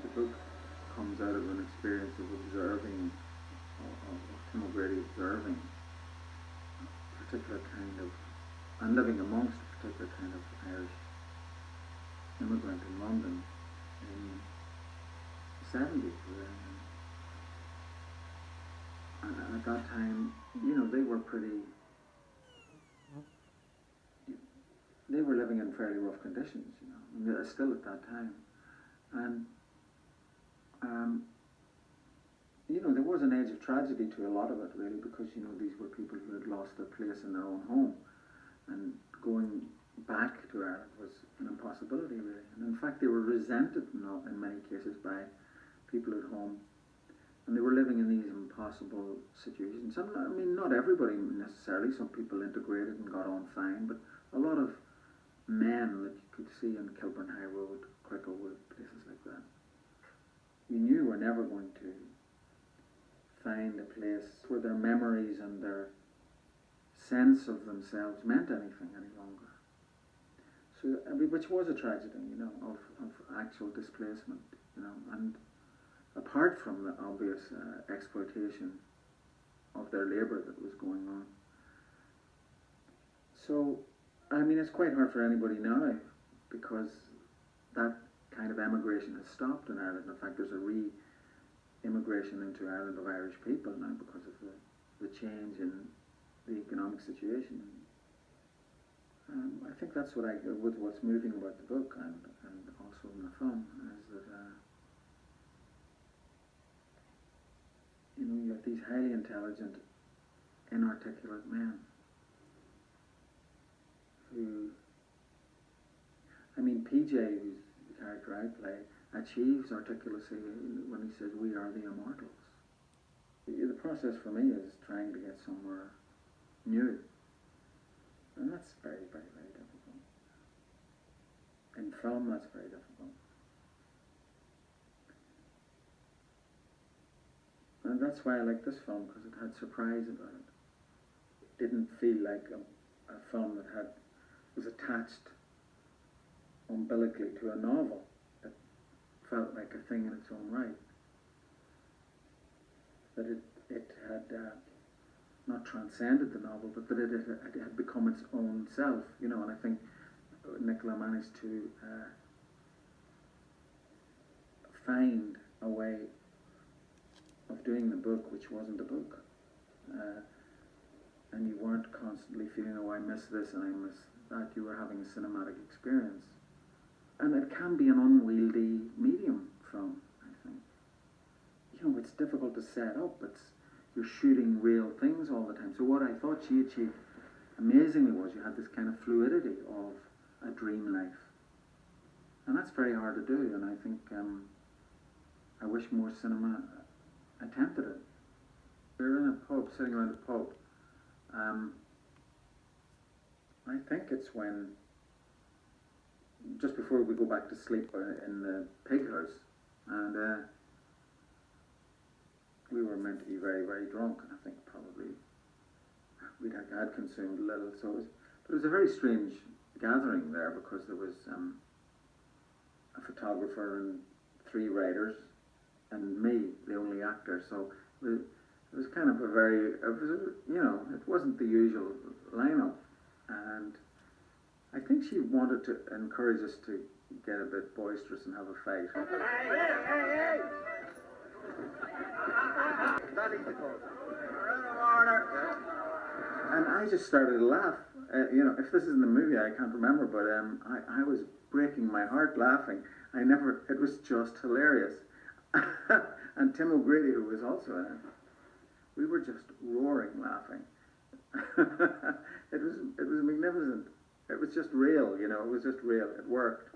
The book comes out of an experience of observing, of Tim O'Grady observing a particular kind of, and living amongst a particular kind of Irish immigrant in London in the 70s. And at that time, they were they were living in fairly rough conditions, and still at that time. And there was an age of tragedy to a lot of it, really, because these were people who had lost their place in their own home, and going back to Ireland was an impossibility, really. And in fact, they were resented in many cases by people at home, and they were living in these impossible situations. And, I mean, not everybody necessarily. Some people integrated and got on fine, but a lot of men that you could see on Kilburn High Road, Cricklewood, places like that, you knew were never going to find a place where their memories and their sense of themselves meant anything any longer. So, which was a tragedy, of actual displacement, and apart from the obvious exploitation of their labour that was going on. So, I mean, it's quite hard for anybody now, because that kind of emigration has stopped in Ireland. In fact, there's a re-immigration into Ireland of Irish people now because of the change in the economic situation. I think that's what's moving about the book and also in the film, is that you have these highly intelligent, inarticulate men who, I mean, PJ, who's the character I play, achieves articulacy when he says, "We are the immortals." The process for me is trying to get somewhere new, and that's very, very, very difficult. In film, that's very difficult. And that's why I like this film, because it had surprise about it. It didn't feel like a film that was attached umbilically to a novel. It felt like a thing in its own right. That it had not transcended the novel, but that it had become its own self, and I think Nicola managed to find a way of doing the book which wasn't a book. And you weren't constantly feeling, oh, I miss this and I miss that. You were having a cinematic experience. And it can be an unwieldy medium, film, I think. It's difficult to set up. You're shooting real things all the time. So what I thought she achieved amazingly was you had this kind of fluidity of a dream life. And that's very hard to do, and I think I wish more cinema attempted it. We were in a pub, sitting around a pub. I think it's when, just before we go back to sleep in the pig house, and we were meant to be very, very drunk, and I think probably had consumed a little. But it was a very strange gathering there, because there was a photographer and 3 writers, and me, the only actor. So it was kind of it wasn't the usual lineup. And I think she wanted to encourage us to get a bit boisterous and have a fight. Hey! And I just started to laugh. If this is in the movie, I can't remember, but I was breaking my heart laughing. It was just hilarious. And Tim O'Grady, who was also in it, we were just roaring laughing. It was magnificent. It was just real, it was just real. It worked.